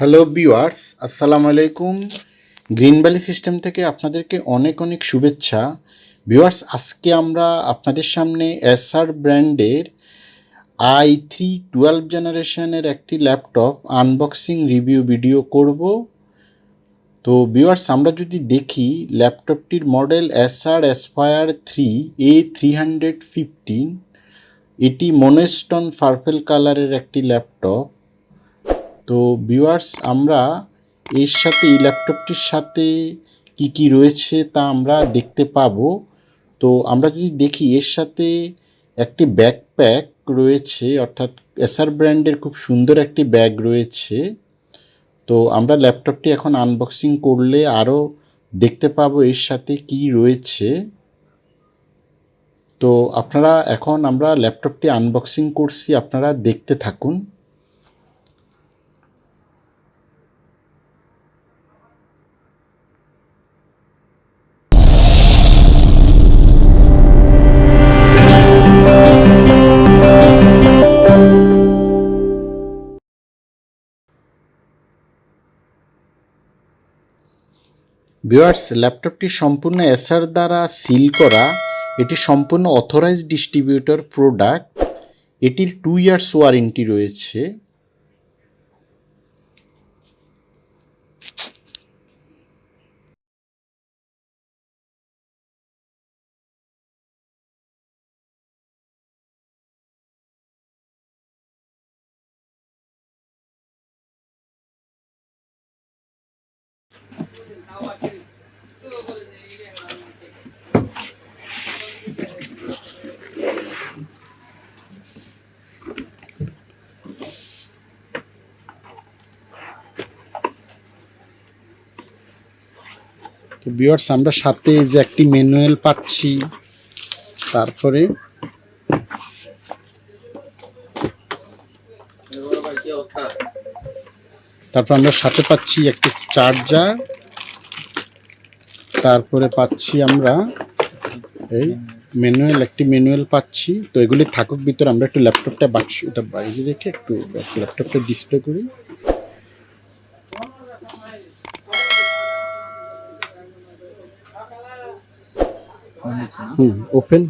Hello viewers, আসসালামু আলাইকুম। Green valley system থেকে আপনাদেরকে অনেক অনেক শুভেচ্ছা। ভিউয়ার্স, আজকে আমরা আপনাদের সামনে এসার ব্র্যান্ডের i3 12 জেনারেশনের একটি ল্যাপটপ আনবক্সিং রিভিউ ভিডিও করব। তো ভিউয়ার্স, আমরা যদি দেখি ল্যাপটপটির মডেল এসার অ্যাসপায়ার 3 A315, এটি মনোস্টোন পার্পল কালারের একটি ল্যাপটপ। তো ভিউয়ার্স, আমরা এর সাথে এই ল্যাপটপটির সাথে কি কি রয়েছে তা আমরা দেখতে পাবো। তো আমরা যদি দেখি এর সাথে একটি ব্যাকপ্যাক রয়েছে, অর্থাৎ এসার ব্র্যান্ডের খুব সুন্দর একটি ব্যাগ রয়েছে। তো আমরা ল্যাপটপটি এখন আনবক্সিং করলে আরও দেখতে পাবো এর সাথে কি রয়েছে। তো আমরা ল্যাপটপটি আনবক্সিং করছি, আপনারা দেখতে থাকুন। ভিউয়ার্স, ল্যাপটপটি সম্পূর্ণ এসার দ্বারা সিল করা। এটি সম্পূর্ণ অথরাইজড ডিস্ট্রিবিউটর প্রোডাক্ট। এটির 2 ইয়ার্স ওয়ারেন্টি রয়েছে। তো ভিউয়ার্স, আমরা সাথে যে একটি ম্যানুয়াল পাচ্ছি, তারপরে আমরা সাথে পাচ্ছি একটি চার্জার, তারপরে পাচ্ছি আমরা এই একটি ম্যানুয়াল পাচ্ছি। তো এগুলি থাকুক ভিতরে, আমরা একটু ল্যাপটপটা এটা বাইরে রেখে একটু ল্যাপটপটা ডিসপ্লে করি। ওপেন।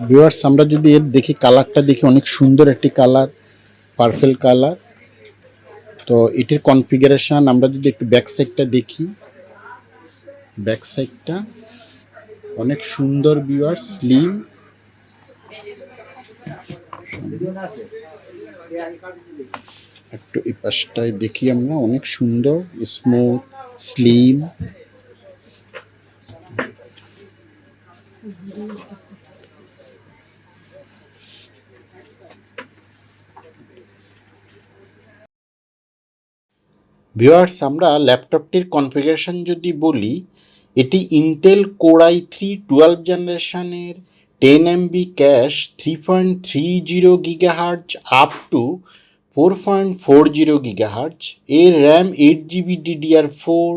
ভিউয়ার্স, আমরা যদি এর দেখি কালারটা দেখি, অনেক সুন্দর একটি কালার, পার্পল কালার। তো এটির কনফিগারেশন আমরা যদি একটু ব্যাক সাইডটা দেখি, ব্যাক সাইডটা অনেক সুন্দর ভিউয়ার্স, স্লিম। একটু এই পাশটায় দেখি আমরা, অনেক সুন্দর, স্মুথ, স্লিম। ভিউয়ার্স, আমরা ল্যাপটপটির কনফিগারেশন যদি বলি, এটি ইন্টেল কোর i3 12 জেনারেশনের 10 MB cash, 3.30 GHz up to 4.40 GHz, এর RAM 8GB DDR4,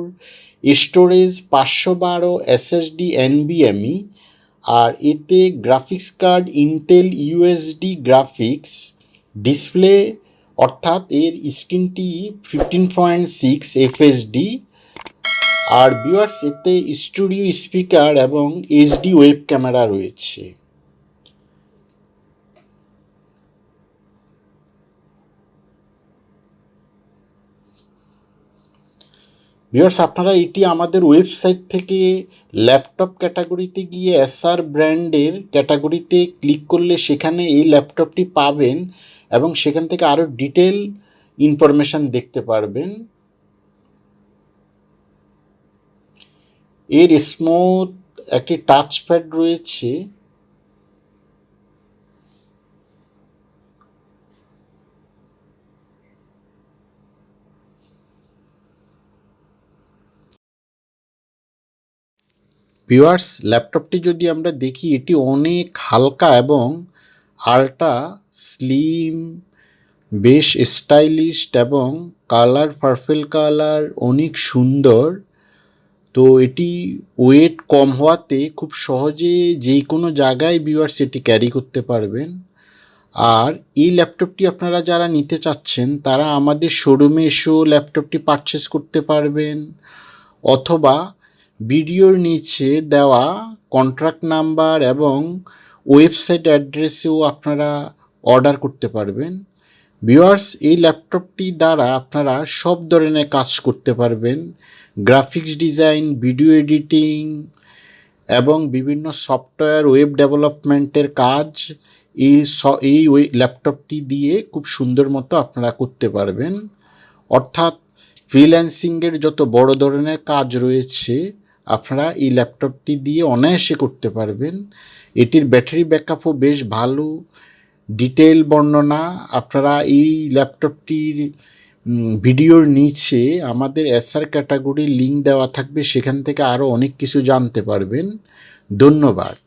storage 512 SSD NVMe, আর এতে graphics card Intel USD graphics, display অর্থাৎ এর স্ক্রিনটি 15.6 FHD, আর ভিউয়ার্স এতে স্টুডিও স্পিকার এবং HD ওয়েব ক্যামেরা রয়েছে। ভিউয়ার্স, আপনারা এটি আমাদের ওয়েবসাইট থেকে ল্যাপটপ ক্যাটাগরিতে গিয়ে এসার ব্র্যান্ডের ক্যাটাগরিতে ক্লিক করলে সেখানে এই ল্যাপটপটি পাবেন এবং সেখান থেকে আরও ডিটেল ইনফরমেশান দেখতে পারবেন। এর স্মুথ একটি টাচপ্যাড রয়েছে। ভিউয়ার্স, ল্যাপটপটি যদি আমরা দেখি, এটি অনেক হালকা এবং আল্ট্রা স্লিম, বেশ স্টাইলিশ এবং কালার পার্পল কালার, অনেক সুন্দর। তো এটি ওয়েট কম হওয়াতে খুব সহজে যে কোনো জায়গায় ভিউয়ার্স এটি ক্যারি করতে পারবেন। আর এই ল্যাপটপটি আপনারা যারা নিতে চাচ্ছেন তারা আমাদের শোরুমে এসেও ল্যাপটপটি পারচেস করতে পারবেন, অথবা ভিডিওর নিচে দেওয়া কন্ট্রাক্ট নাম্বার এবং ওয়েবসাইট অ্যাড্রেসেও আপনারা অর্ডার করতে পারবেন। ভিউয়ার্স, এই ল্যাপটপটি দ্বারা আপনারা সব ধরনের কাজ করতে পারবেন, গ্রাফিক্স ডিজাইন, ভিডিও এডিটিং এবং বিভিন্ন সফটওয়্যার ওয়েব ডেভেলপমেন্টের কাজ এই ল্যাপটপটি দিয়ে খুব সুন্দর মতো আপনারা করতে পারবেন। অর্থাৎ ফ্রিল্যান্সিংয়ের যত বড় ধরনের কাজ রয়েছে আপনারা এই ল্যাপটপটি দিয়ে অনায়াসে করতে পারবেন। এটির ব্যাটারি ব্যাকআপও বেশ ভালো। ডিটেল বর্ণনা আপনারা এই ল্যাপটপটির ভিডিওর নিচে আমাদের এসার ক্যাটাগরির লিঙ্ক দেওয়া থাকবে, সেখান থেকে আরও অনেক কিছু জানতে পারবেন। ধন্যবাদ।